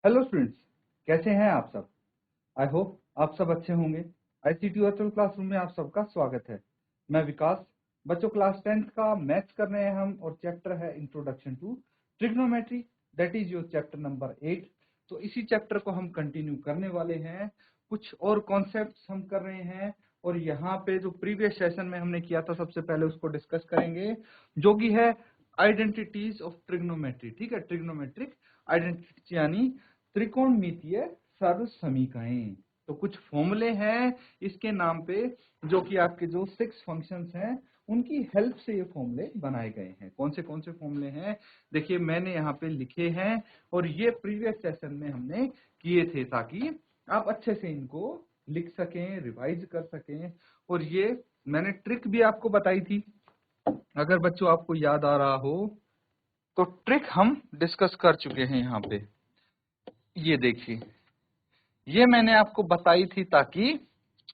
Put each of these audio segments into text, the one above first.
Hello students, कैसे हैं आप सब। आई होप आप सब अच्छे होंगे। आईसीटी वर्चुअल क्लासरूम में आप सबका स्वागत है। मैं विकास। बच्चों, क्लास 10th का मैथ्स कर रहे हैं हम और चैप्टर है introduction to trigonometry, that is your chapter number 8। तो इसी चैप्टर को हम कंटिन्यू करने वाले हैं। कुछ और कॉन्सेप्ट्स हम कर रहे हैं और यहाँ पे जो प्रीवियस सेशन में हमने किया था सबसे पहले उसको डिस्कस करेंगे, जो कि है आइडेंटिटीज ऑफ ट्रिग्नोमेट्री। ठीक है, ट्रिग्नोमेट्रिक आइडेंटिटी यानी त्रिकोणमितीय सर्वसमीकरण। तो कुछ फॉर्मूले हैं इसके नाम पे, जो कि आपके जो 6 फंक्शंस हैं उनकी हेल्प से ये फॉर्मूले बनाए गए हैं। कौन से फॉर्मूले हैं, देखिए मैंने यहाँ पे लिखे हैं और ये प्रीवियस सेशन में हमने किए थे ताकि आप अच्छे से इनको लिख सकें, रिवाइज कर सकें। और ये मैंने ट्रिक भी आपको बताई थी, अगर बच्चों आपको याद आ रहा हो तो ट्रिक हम डिस्कस कर चुके हैं यहाँ पे। ये देखिए, ये मैंने आपको बताई थी ताकि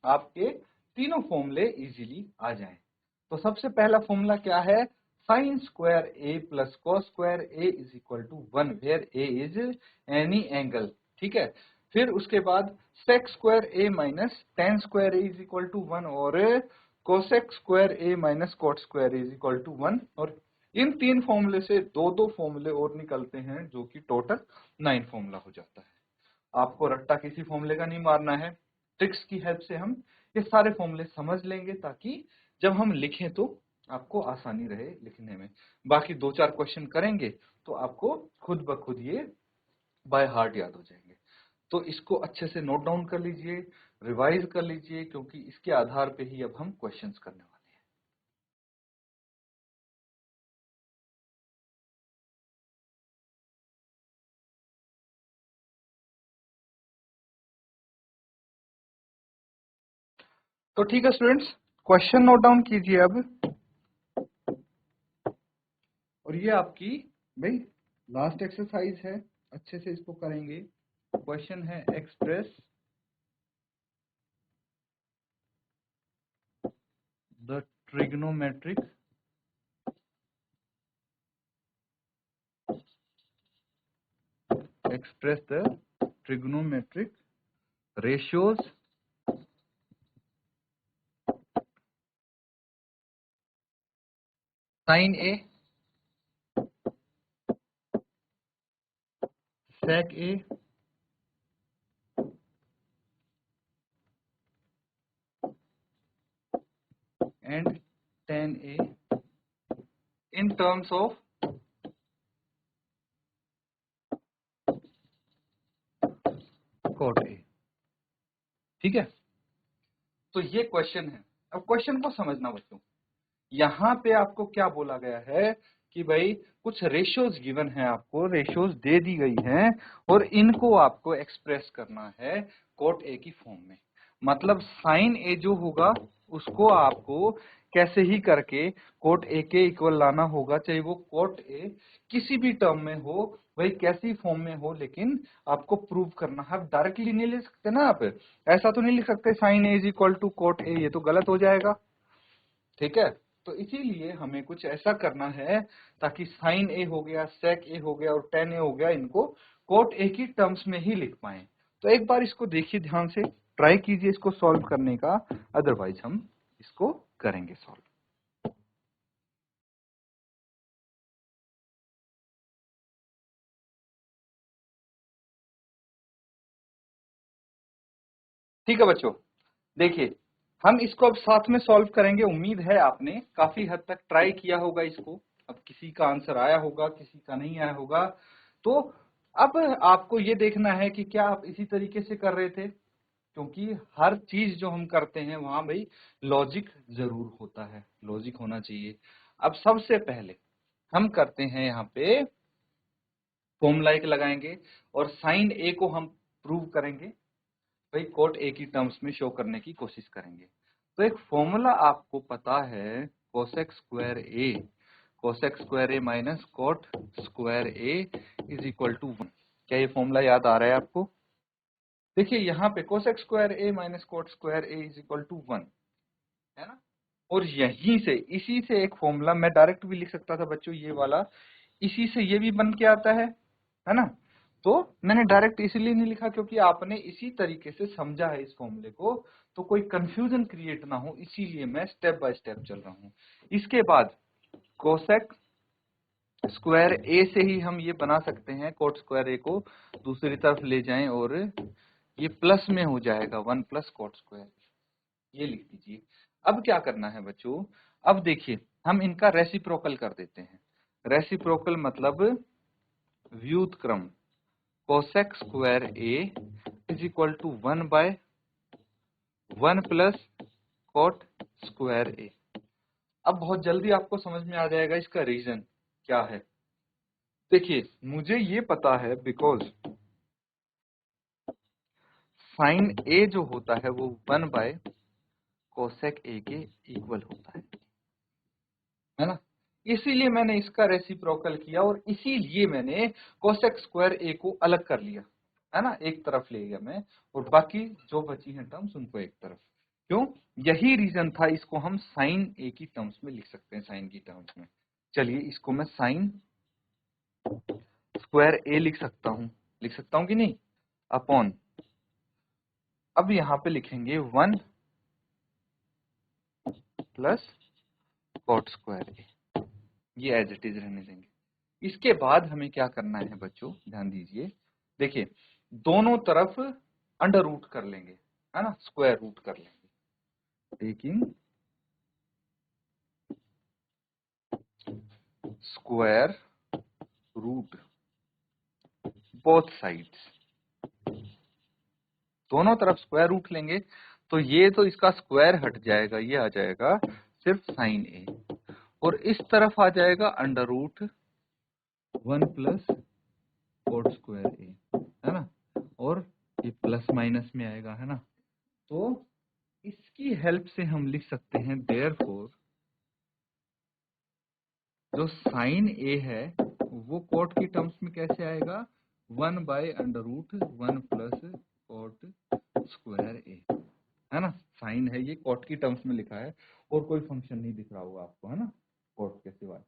आपके तीनों फॉर्मूले इजीली आ जाएं। तो सबसे पहला फॉर्मूला क्या है, sine square A plus cos square A is equal to 1 where A is any angle. ठीक है, फिर उसके बाद sec square A minus tan square A is equal to 1 और cosec square A minus cot square A is equal to 1। और इन तीन फॉर्मूले से दो फॉर्मूले और निकलते हैं, जो कि टोटल 9 फॉर्मूला हो जाता है। आपको रट्टा किसी फॉर्मूले का नहीं मारना है, ट्रिक्स की हेल्प से हम ये सारे फॉर्मूले समझ लेंगे ताकि जब हम लिखें तो आपको आसानी रहे लिखने में। बाकी 2-4 क्वेश्चन करेंगे तो आपको खुद ब खुद ये बाय हार्ट याद हो जाएंगे। तो इसको अच्छे से नोट डाउन कर लीजिए, रिवाइज कर लीजिए, क्योंकि इसके आधार पे ही अब हम क्वेश्चंस करने वाले हैं। तो ठीक है स्टूडेंट्स, क्वेश्चन नोट डाउन कीजिए अब। और ये आपकी भाई लास्ट एक्सरसाइज है, अच्छे से इसको करेंगे। क्वेश्चन है express the trigonometric ratios sin A, sec A and tan A in terms of cot A। ठीक है, तो ये क्वेश्चन है। अब क्वेश्चन को समझना बच्चों, यहाँ पे आपको क्या बोला गया है कि भाई कुछ रेशियोज गिवन है, आपको रेशियोज दे दी गई हैं और इनको आपको एक्सप्रेस करना है कोट ए की फॉर्म में। मतलब साइन ए जो होगा उसको आपको कैसे ही करके कोट ए के इक्वल लाना होगा, चाहे वो कोट ए किसी भी टर्म में हो, भाई कैसी फॉर्म में हो, लेकिन आपको प्रूव करना है। आप डायरेक्टली नहीं लिख सकते ना, आप ऐसा तो नहीं लिख सकते sine A is equal to cot A, ये तो गलत हो जाएगा। ठीक है, तो इसीलिए हमें कुछ ऐसा करना है ताकि साइन ए हो गया, सेक ए हो गया और टेन ए हो गया, इनको कोट ए की टर्म्स में ही लिख पाए। तो एक बार इसको देखिए ध्यान से, ट्राई कीजिए इसको सॉल्व करने का, अदरवाइज हम इसको करेंगे सॉल्व। ठीक है बच्चों, देखिए हम इसको अब साथ में सॉल्व करेंगे। उम्मीद है आपने काफी हद तक ट्राई किया होगा इसको। अब किसी का आंसर आया होगा, किसी का नहीं आया होगा। तो अब आपको ये देखना है कि क्या आप इसी तरीके से कर रहे थे, क्योंकि हर चीज जो हम करते हैं वहां भाई लॉजिक जरूर होता है, लॉजिक होना चाहिए। अब सबसे पहले हम करते हैं यहाँ पे फॉर्मूला एक लगाएंगे और साइन ए को हम प्रूव करेंगे, भाई कोट ए की टर्म्स में शो करने की कोशिश करेंगे। तो एक फॉर्मूला आपको पता है, cosec square A, cosec square A minus cot square A is equal to 1। क्या ये फॉर्मूला याद आ रहा है आपको? देखिए यहाँ पे cosec square A minus cot square A is equal to 1 है ना। और यहीं से, इसी से एक फॉर्मूला मैं डायरेक्ट भी लिख सकता था बच्चों, ये वाला, इसी से ये भी बन के आता है ना। तो मैंने डायरेक्ट इसलिए नहीं लिखा क्योंकि आपने इसी तरीके से समझा है इस फॉर्मूले को, तो कोई कंफ्यूजन क्रिएट ना हो, इसीलिए मैं स्टेप बाय स्टेप चल रहा हूं। इसके बाद कोसेक स्क्वायर ए से ही हम ये बना सकते हैं, कोट स्क्वायर ए को दूसरी तरफ ले जाएं और ये प्लस में हो जाएगा 1 प्लस कोट स्क्वायर, ये लिख दीजिए। अब क्या करना है बच्चों, अब देखिए हम इनका रेसिप्रोकल कर देते हैं। रेसिप्रोकल मतलब व्युत्क्रम cosec square A is equal to 1 by 1 plus cot square A. अब बहुत जल्दी आपको समझ में आ जाएगा इसका रीजन क्या है। देखिए मुझे ये पता है बिकॉज साइन ए जो होता है वो 1 बाय कोसेक ए के इक्वल होता है ना, इसीलिए मैंने इसका रेसिप्रोकल किया और इसीलिए मैंने कोसेक स्क्वायर ए को अलग कर लिया, है ना, एक तरफ ले गया मैं, और बाकी जो बची हैं टर्म्स उनको एक तरफ। क्यों? यही रीजन था, इसको हम साइन ए की टर्म्स में लिख सकते हैं, साइन की टर्म्स में। चलिए इसको मैं साइन स्क्वायर ए लिख सकता हूं कि नहीं, अपॉन, अब यहां पे लिखेंगे 1 प्लस कॉट स्क्वायर ए, ये एज इट इज रहने देंगे। इसके बाद हमें क्या करना है बच्चों, ध्यान दीजिए, देखिए दोनों तरफ अंडर रूट कर लेंगे, है ना, स्क्वायर रूट कर लेंगे, taking square root both sides, दोनों तरफ स्क्वायर रूट लेंगे तो ये तो इसका स्क्वायर हट जाएगा, ये आ जाएगा सिर्फ साइन ए, और इस तरफ आ जाएगा under root 1 plus cot square A, है ना, और ये प्लस माइनस में आएगा, है ना। तो इसकी हेल्प से हम लिख सकते हैं देयरफॉर जो साइन ए है वो कोट की टर्म्स में कैसे आएगा, 1 by under root 1 plus cot square A, है ना। साइन है ये, कोट की टर्म्स में लिखा है और कोई फंक्शन नहीं दिख रहा होगा आपको, है ना, कोट के सिवाय।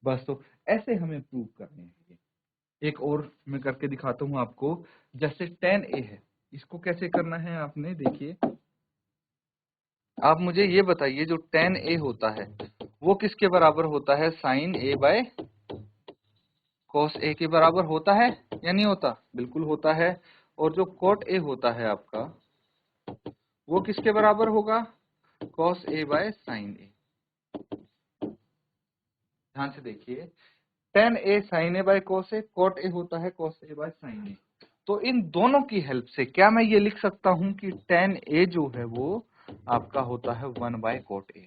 बस तो ऐसे हमें प्रूव करने हैं ये। एक और मैं करके दिखाता हूं आपको, जैसे tan a है, इसको कैसे करना है आपने, देखिए आप मुझे ये बताइए जो tan a होता है वो किसके बराबर होता है, sine a by cos a के बराबर होता है या नहीं होता, बिल्कुल होता है। और जो cot a होता है आपका वो किसके बराबर होगा, cos a by sin a। ध्यान से देखिए, tan a sin a by cos a, cot a होता है cos a by sin a। तो इन दोनों की हेल्प से क्या मैं ये लिख सकता हूं कि tan a जो है वो आपका होता है 1 बाय cot a।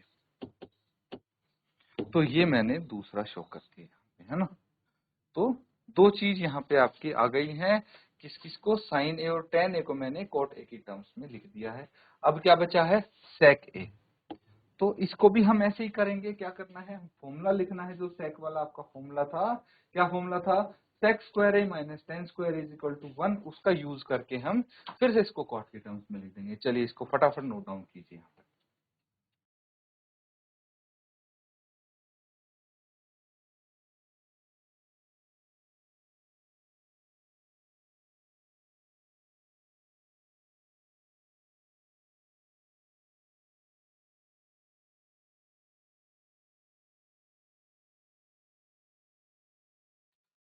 तो ये मैंने दूसरा शो कर दिया, है ना। तो दो चीज यहाँ पे आपकी आ गई हैं, किस किस को, साइन ए और tan a को मैंने कोट ए की टर्म्स में लिख दिया है। अब क्या बचा है, सेक ए। तो इसको भी हम ऐसे ही करेंगे, क्या करना है, फॉर्मूला लिखना है जो सेक वाला आपका फॉर्मूला था। क्या फॉर्मूला था, sec square A minus tan square is equal to 1, उसका यूज करके हम फिर से इसको कोट की टर्म्स में लिख देंगे। चलिए इसको फटाफट नोट डाउन कीजिए यहाँ पर।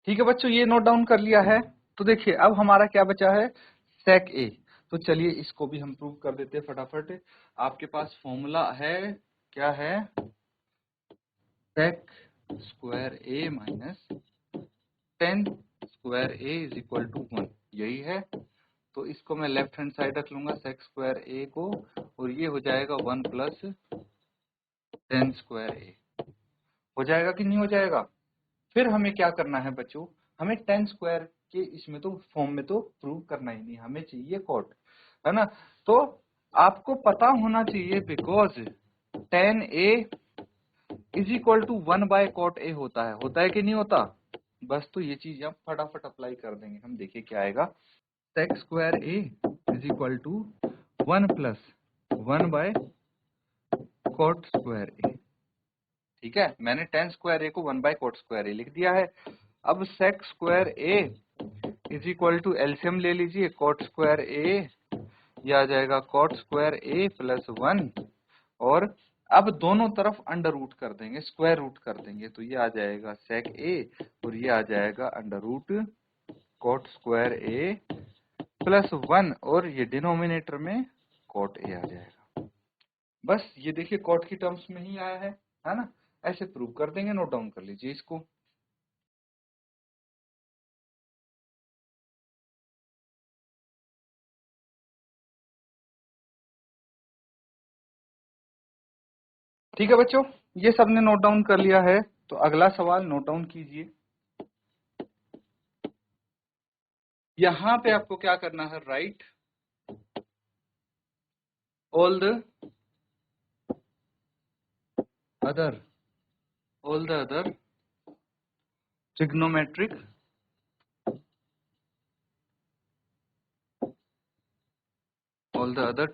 ठीक है बच्चों, ये नोट डाउन कर लिया है। तो देखिए अब हमारा क्या बचा है, सेक ए। तो चलिए इसको भी हम प्रूव कर देते हैं फटाफट। आपके पास फॉर्मूला है, क्या है, sec square A minus tan square A is equal to 1, यही है। तो इसको मैं लेफ्ट हैंड साइड रख लूंगा सेक स्क्वायर ए को, और ये हो जाएगा 1 प्लस टेन स्क्वायर ए, हो जाएगा कि नहीं हो जाएगा। फिर हमें क्या करना है बच्चों, हमें टेन स्क्वायर के इसमें तो फॉर्म में तो प्रूव करना ही नहीं, हमें चाहिए कॉट, है ना। तो आपको पता होना चाहिए because tan A is equal to 1 by cot A होता है कि नहीं होता। बस तो ये चीज हम फटाफट अप्लाई कर देंगे, हम देखिए क्या आएगा, sec square A is equal to 1 plus 1 by cot square A. ठीक है, मैंने टेन स्क्वायर ए को 1 बाय कॉट स्क्वायर ए लिख दिया है। अब sec square A is equal to LCM ले लीजिए, कॉट स्क्वायर ए, ये आ जाएगा कॉट स्क्वायर ए प्लस 1, और अब दोनों तरफ अंडर रूट कर देंगे, स्क्वायर रूट कर देंगे, तो ये आ जाएगा सेक ए और ये आ जाएगा under root cot square A plus 1, और ये डिनोमिनेटर में कॉट ए आ जाएगा। बस ये देखिए कॉट की टर्म्स में ही आया है ना। ऐसे प्रूव कर देंगे, नोट डाउन कर लीजिए इसको। ठीक है बच्चों, ये सबने नोट डाउन कर लिया है, तो अगला सवाल नोट डाउन कीजिए। यहां पे आपको क्या करना है, right all the other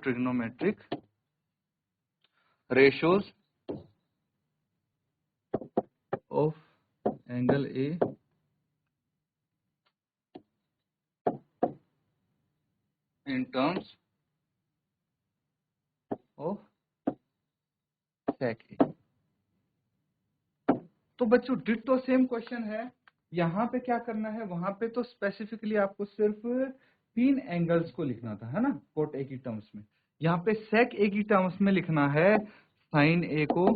trigonometric ratios of angle A in terms of sec A। तो बच्चों डिट्टो सेम क्वेश्चन है, यहाँ पे क्या करना है, वहां पे तो स्पेसिफिकली आपको सिर्फ 3 एंगल्स को लिखना था, है ना, कोट ए की टर्म्स में। यहाँ पे सेक ए की टर्म्स में लिखना है साइन ए को,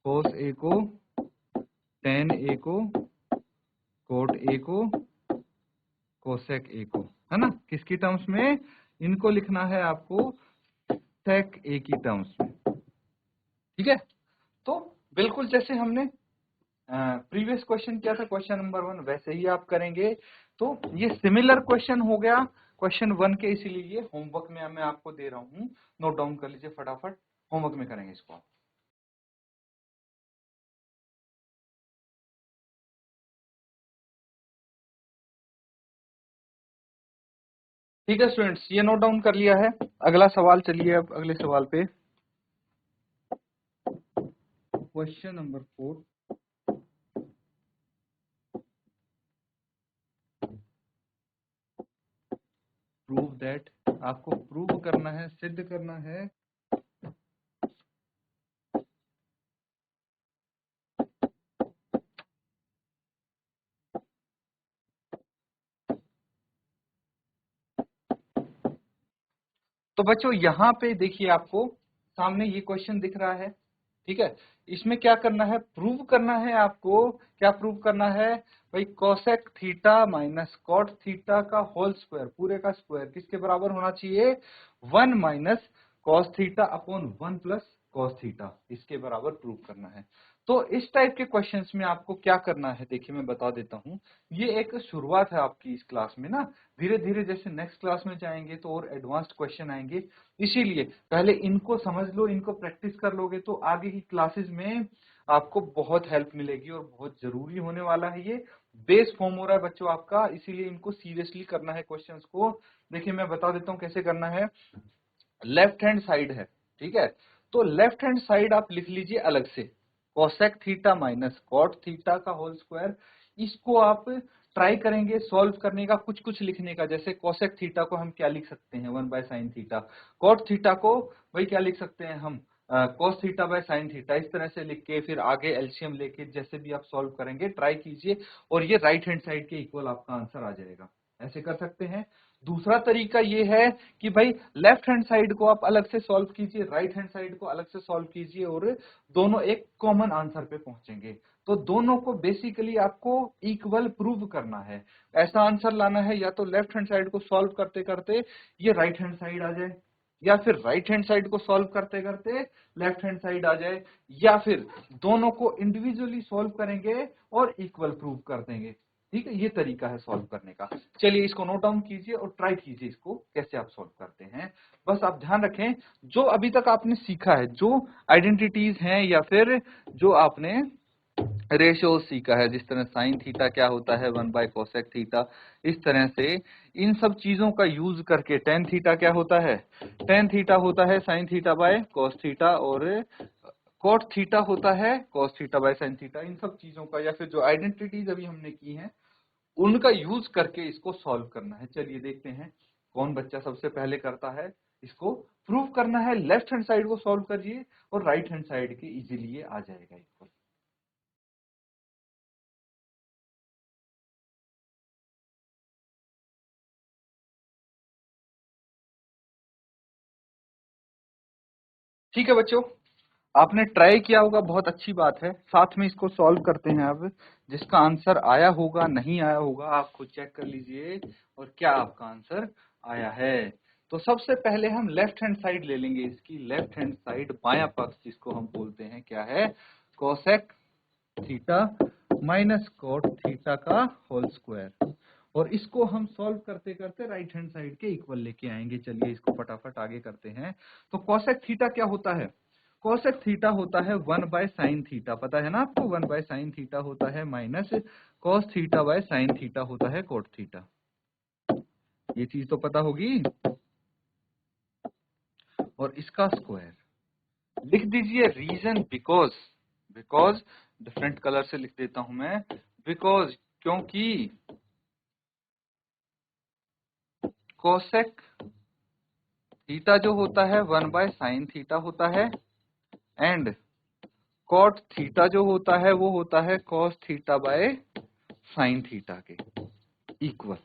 कोस ए को, टेन ए को, कोट ए को, कोसेक ए को, है ना। किसकी टर्म्स में? इनको लिखना है आपको सेक ए की टर्म्स में, ठीक है। तो बिल्कुल जैसे हमने प्रीवियस क्वेश्चन किया था, क्वेश्चन नंबर 1, वैसे ही आप करेंगे। तो ये सिमिलर क्वेश्चन हो गया क्वेश्चन 1 के, इसीलिए ये होमवर्क में मैं आपको दे रहा हूँ, नोट डाउन कर लीजिए फटाफट, होमवर्क में करेंगे इसको आप। ठीक है स्टूडेंट्स, ये नोट डाउन कर लिया है। अगला सवाल, चलिए अब अगले सवाल पे। क्वेश्चन नंबर 4, प्रूव दैट, आपको प्रूव करना है, सिद्ध करना है तो बच्चों यहाँ पे देखिए आपको सामने ये क्वेश्चन दिख रहा है, ठीक है। इसमें क्या करना है, प्रूव करना है आपको। क्या प्रूव करना है भाई, cosec theta minus cot theta का होल स्क्वायर, पूरे का स्क्वायर किसके बराबर होना चाहिए, 1 minus cos theta upon 1 plus cos theta, इसके बराबर प्रूव करना है। तो इस टाइप के क्वेश्चंस में आपको क्या करना है, देखिए मैं बता देता हूं। ये एक शुरुआत है आपकी इस क्लास में ना, धीरे धीरे जैसे नेक्स्ट क्लास में जाएंगे तो और एडवांस्ड क्वेश्चन आएंगे, इसीलिए पहले इनको समझ लो, इनको प्रैक्टिस कर लोगे तो आगे की क्लासेस में आपको बहुत हेल्प मिलेगी, और बहुत जरूरी होने वाला है। ये बेस फॉर्म हो रहा है बच्चों आपका, इसीलिए इनको सीरियसली करना है क्वेश्चंस को। देखिए मैं बता देता हूँ कैसे करना है। लेफ्ट हैंड साइड है, ठीक है, तो लेफ्ट हैंड साइड आप लिख लीजिए अलग से, cosec theta minus cot theta का होल स्क्वायर। इसको आप ट्राई करेंगे सॉल्व करने का, कुछ कुछ लिखने का। जैसे कोसेक थीटा को हम क्या लिख सकते हैं, 1 by sine theta. Cot theta को वही क्या लिख सकते हैं हम, cos theta by sine theta. इस तरह से लिख के फिर आगे एलसीएम लेके जैसे भी आप सॉल्व करेंगे ट्राई कीजिए, और ये राइट हैंड साइड के इक्वल आपका आंसर आ जाएगा। ऐसे कर सकते हैं। दूसरा तरीका ये है कि भाई लेफ्ट हैंड साइड को आप अलग से सॉल्व कीजिए, राइट हैंड साइड को अलग से सॉल्व कीजिए, और दोनों एक कॉमन आंसर पे पहुंचेंगे। तो दोनों को बेसिकली आपको इक्वल प्रूव करना है। ऐसा आंसर लाना है, या तो लेफ्ट हैंड साइड को सॉल्व करते करते ये राइट हैंड साइड आ जाए, या फिर राइट हैंड साइड को सॉल्व करते करते लेफ्ट हैंड साइड आ जाए, या फिर दोनों को इंडिविजुअली सॉल्व करेंगे और इक्वल प्रूव कर देंगे। ठीक है, ये तरीका है सॉल्व करने का। चलिए इसको नोट डाउन कीजिए और ट्राई कीजिए इसको कैसे आप सॉल्व करते हैं। बस आप ध्यान रखें, जो अभी तक आपने सीखा है, जो आइडेंटिटीज हैं या फिर जो आपने रेशियो सीखा है, जिस तरह साइन थीटा क्या होता है 1 बाय कोसेक थीटा, इस तरह से इन सब चीजों का यूज करके टेन थीटा क्या होता है, टेन थीटा होता है sine theta by cos theta, और कॉट थीटा होता है cos theta by sine theta. इन सब चीजों का, या फिर जो आइडेंटिटीज अभी हमने की हैं उनका यूज करके इसको सॉल्व करना है। चलिए देखते हैं कौन बच्चा सबसे पहले करता है। इसको प्रूव करना है, लेफ्ट हैंड साइड को सॉल्व करिए और राइट हैंड साइड के इजीली ये आ जाएगा इक्वल। ठीक है बच्चों, आपने ट्राई किया होगा, बहुत अच्छी बात है। साथ में इसको सॉल्व करते हैं अब। जिसका आंसर आया होगा, नहीं आया होगा, आप खुद चेक कर लीजिए और क्या आपका आंसर आया है। तो सबसे पहले हम लेफ्ट हैंड साइड ले लेंगे। इसकी लेफ्ट हैंड साइड बायां पक्ष जिसको हम बोलते हैं क्या है, cosec theta minus cot theta का होल स्क्वायर। और इसको हम सॉल्व करते करते राइट हैंड साइड के इक्वल लेके आएंगे। चलिए इसको फटाफट आगे करते हैं। तो कोसेक थीटा क्या होता है? कोसेक थीटा होता है 1 बाय साइन थीटा, पता है ना आपको? 1 बाय साइन थीटा होता है minus cos theta by sine theta होता है कोट थीटा। ये चीज तो पता होगी। और इसका स्क्वायर लिख दीजिए। Reason because, because different colour से लिख देता हूं मैं, बिकॉज क्योंकि कोसेक थीटा जो होता है 1 बाय साइन थीटा होता है एंड कॉट थीटा जो होता है वो होता है cos theta by sine theta के इक्वल।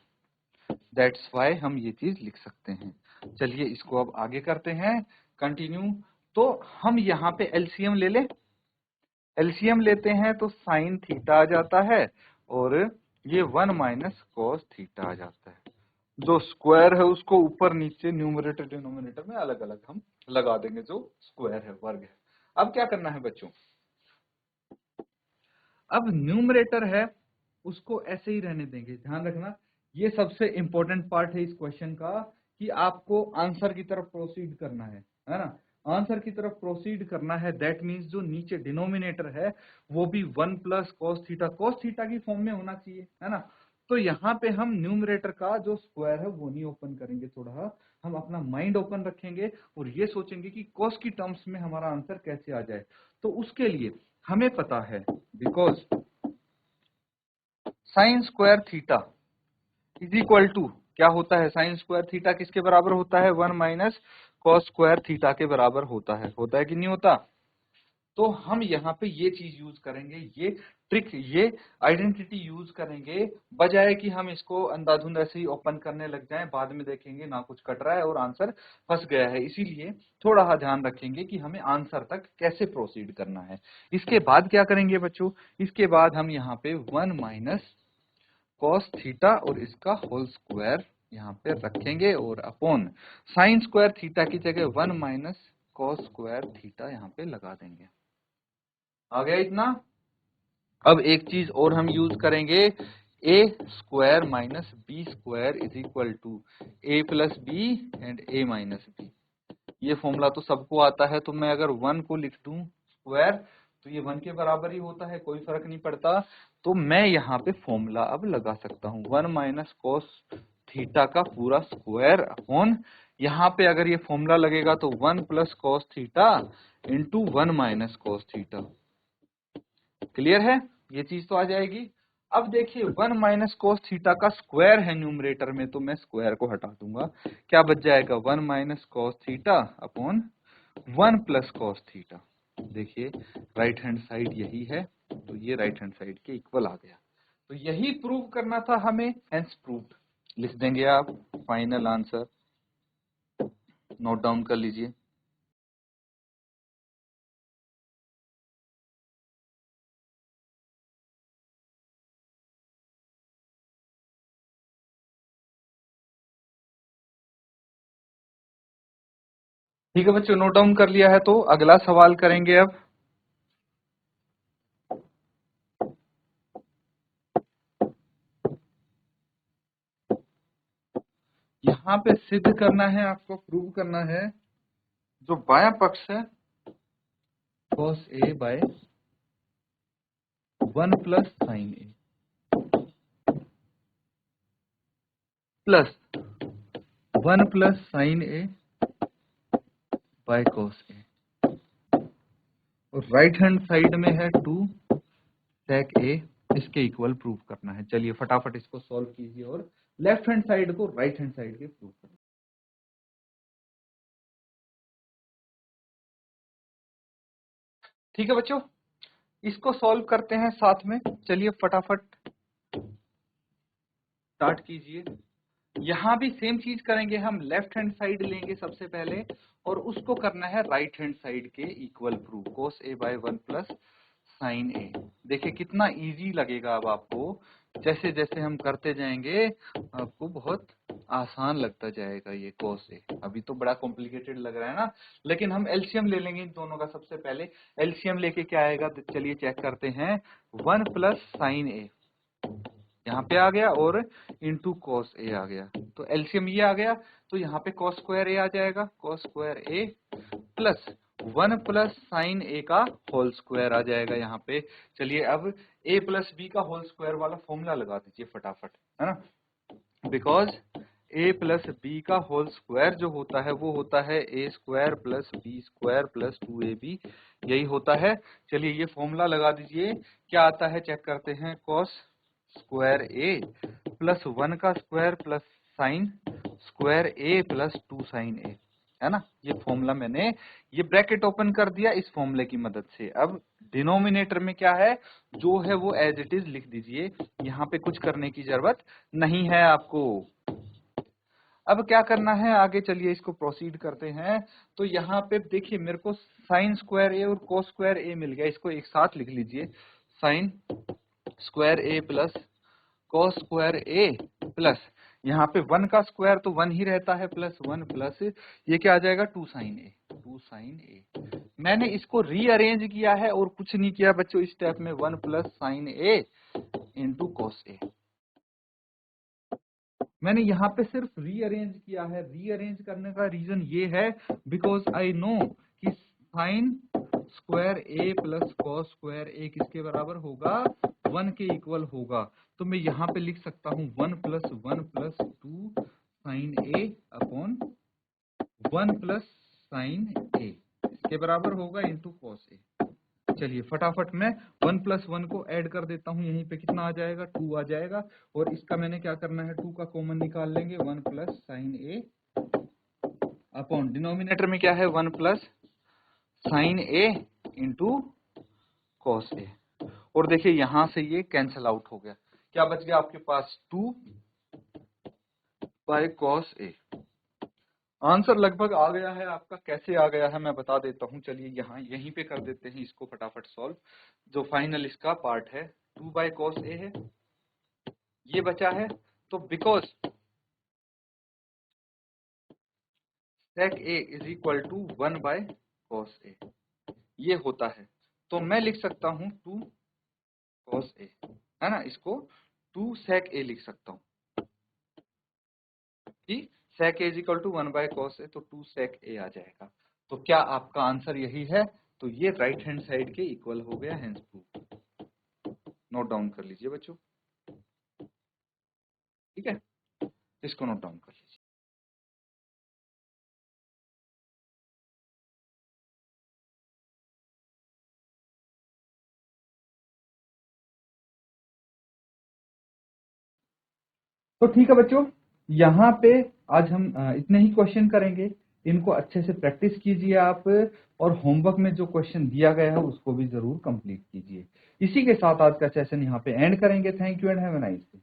दैट्स वाई हम ये चीज लिख सकते हैं। चलिए इसको अब आगे करते हैं, कंटिन्यू। तो हम यहाँ पे एलसीएम ले ले। एलसीएम लेते हैं तो साइन थीटा आ जाता है और ये 1 माइनस कॉस थीटा आ जाता है। जो स्क्वायर है उसको ऊपर नीचे न्यूमरेटर डिनोमिनेटर में अलग अलग हम लगा देंगे, जो स्क्वायर है, वर्ग है। अब क्या करना है बच्चों, अब न्यूमरेटर है उसको ऐसे ही रहने देंगे। ध्यान रखना, ये सबसे इंपॉर्टेंट पार्ट है इस क्वेश्चन का कि आपको आंसर की तरफ प्रोसीड करना है ना? आंसर की तरफ प्रोसीड करना है। दैट मींस जो नीचे डिनोमिनेटर है वो भी 1 प्लस कॉस थीटा की फॉर्म में होना चाहिए, है ना? तो यहाँ पे हम न्यूमरेटर का जो स्क्वायर है वो नहीं ओपन करेंगे, थोड़ा हम अपना माइंड ओपन रखेंगे और ये सोचेंगे कि कॉस की टर्म्स में हमारा आंसर कैसे आ जाए। तो उसके लिए हमें पता है because sine square theta is equal to क्या होता है, साइन स्क्वायर थीटा किसके बराबर होता है, 1 माइनस कॉस स्क्वायर थीटा के बराबर होता है कि नहीं होता? तो हम यहाँ पे ये चीज यूज करेंगे, ये ट्रिक, ये आइडेंटिटी यूज करेंगे, बजाय कि हम इसको अंधाधुंध ऐसे ही ओपन करने लग जाएं, बाद में देखेंगे ना कुछ कट रहा है और आंसर फंस गया है। इसीलिए थोड़ा सा ध्यान रखेंगे कि हमें आंसर तक कैसे प्रोसीड करना है। इसके बाद क्या करेंगे बच्चों, इसके बाद हम यहाँ पे 1 माइनस कॉस थीटा और इसका होल स्क्वायर यहाँ पे रखेंगे और अपॉन साइन स्क्वायर थीटा की जगह 1 माइनस कॉस स्क्वायर थीटा यहाँ पे लगा देंगे। आ गया इतना? अब एक चीज और हम यूज करेंगे, A square minus B square is equal to A plus B and A minus B. ये फॉर्मूला तो सबको आता है, तो मैं अगर 1 को लिख दूं स्क्वायर तो ये 1 के बराबर ही होता है, कोई फर्क नहीं पड़ता। तो मैं यहाँ पे फॉर्मूला अब लगा सकता हूँ 1 माइनस कॉस थीटा का पूरा स्क्वायर अपॉन, यहाँ पे अगर ये फॉर्मूला लगेगा तो 1 plus cos theta into 1 minus cos theta. Clear है? ये चीज तो आ जाएगी। अब देखिए 1 माइनस कॉस थीटा का स्क्वायर है न्यूमरेटर में, तो मैं स्क्वायर को हटा दूंगा। क्या बच जाएगा, 1 minus cos theta upon 1 plus cos theta. देखिए राइट हैंड साइड यही है, तो ये राइट हैंड साइड के इक्वल आ गया। तो यही प्रूव करना था हमें, हेंस प्रूव्ड। लिख देंगे आप फाइनल आंसर, नोट डाउन कर लीजिए। ठीक है बच्चों, नोट डाउन कर लिया है तो अगला सवाल करेंगे अब। यहाँ पे सिद्ध करना है आपको, प्रूव करना है, जो बायां पक्ष है cos a by 1 plus sine A plus 1 plus sine A by cos a, और राइट हैंड साइड में है 2 sec a इसके इक्वल प्रूव करना है। चलिए फटाफट इसको सॉल्व कीजिए और लेफ्ट हैंड साइड को राइट हैंड साइड के प्रूव करिए। ठीक है बच्चों, इसको सॉल्व करते हैं साथ में। चलिए फटाफट स्टार्ट कीजिए। यहां भी सेम चीज करेंगे, हम लेफ्ट हैंड साइड लेंगे सबसे पहले और उसको करना है राइट हैंड साइड के equal prove, cos a by 1 plus sine A. देखिए कितना इजी लगेगा अब आपको, जैसे जैसे हम करते जाएंगे आपको बहुत आसान लगता जाएगा ये cos a। अभी तो बड़ा कॉम्प्लिकेटेड लग रहा है ना, लेकिन हम एलसीएम ले लेंगे इन दोनों का। सबसे पहले एलसीएम लेके क्या आएगा, तो चलिए चेक करते हैं। 1 प्लस साइन ए यहाँ पे आ गया और इंटू कॉस ए आ गया, तो एलसीएम ये आ गया, तो यहाँ पे कॉस स्क्वायर ए आ जाएगा। Cos square A plus 1 plus sine ए का होल स्क्वायर आ जाएगा यहाँ पे। चलिए अब a प्लस बी का होल स्क्वायर वाला फॉर्मूला लगा दीजिए फटाफट, है ना। बिकॉज a प्लस बी का होल स्क्वायर जो होता है वो होता है a square plus B square plus 2ab, यही होता है। चलिए ये फॉर्मूला लगा दीजिए, क्या आता है चेक करते हैं। कॉस स्क्वायर ए प्लस 1 का square plus sign square A plus 2 sign ए, है ना। ये फॉर्मूला मैंने ये ब्रैकेट ओपन कर दिया इस फॉर्मूले की मदद से। अब डिनोमिनेटर में क्या है, जो है वो एज इट इज लिख दीजिए, यहाँ पे कुछ करने की जरूरत नहीं है आपको। अब क्या करना है आगे, चलिए इसको प्रोसीड करते हैं। तो यहाँ पे देखिए मेरे को साइन स्क्वायर ए और कोस स्क्वायर ए मिल गया, इसको एक साथ लिख लीजिए। Sign square A plus cos square A plus यहाँ पे 1 का स्क्वायर तो 1 ही रहता है, प्लस 1 प्लस ये क्या आ जाएगा 2 साइन ए। 2 साइन ए मैंने इसको रीअरेंज किया है और कुछ नहीं किया बच्चों इस स्टेप में। 1 plus sine A into cos A मैंने यहाँ पे सिर्फ रीअरेंज किया है। रीअरेंज करने का रीजन ये है बिकॉज आई नो कि sign square A plus cos square ए किसके बराबर होगा, 1 के इक्वल होगा। तो मैं यहाँ पे लिख सकता हूँ 1 प्लस 2 साइन ए अपॉन 1 प्लस साइन ए इसके बराबर होगा इंटू कॉस ए। चलिए फटाफट मैं 1 प्लस 1 को ऐड कर देता हूँ, यहीं पे कितना आ जाएगा 2 आ जाएगा। और इसका मैंने क्या करना है, 2 का कॉमन निकाल लेंगे। 1 प्लस साइन ए अपॉन डिनोमिनेटर में क्या है 1 plus sine A into cos A. और देखिए यहां से ये कैंसल आउट हो गया, क्या बच गया आपके पास 2 बाय कॉस ए। आंसर लगभग आ गया है आपका, कैसे आ गया है मैं बता देता हूं। चलिए यहाँ यहीं पे कर देते हैं इसको फटाफट सॉल्व। जो फाइनल इसका पार्ट है 2 बाय कॉस ए है, ये बचा है। तो because sec A is equal to 1 by cos A ये होता है, तो मैं लिख सकता हूं 2 कॉस ए, है ना। इसको 2 सेक ए लिख सकता हूं कि sec A is equal to 1 by cos A, तो 2 सेक ए आ जाएगा। तो क्या आपका आंसर यही है, तो ये राइट हैंड साइड के इक्वल हो गया, हेंस प्रूफ। नोट डाउन कर लीजिए बच्चों, ठीक है, इसको नोट डाउन कर लीजिए। तो ठीक है बच्चों, यहाँ पे आज हम इतने ही क्वेश्चन करेंगे। इनको अच्छे से प्रैक्टिस कीजिए आप, और होमवर्क में जो क्वेश्चन दिया गया है उसको भी जरूर कंप्लीट कीजिए। इसी के साथ आज का सेशन यहाँ पे एंड करेंगे। Thank you and have a nice day.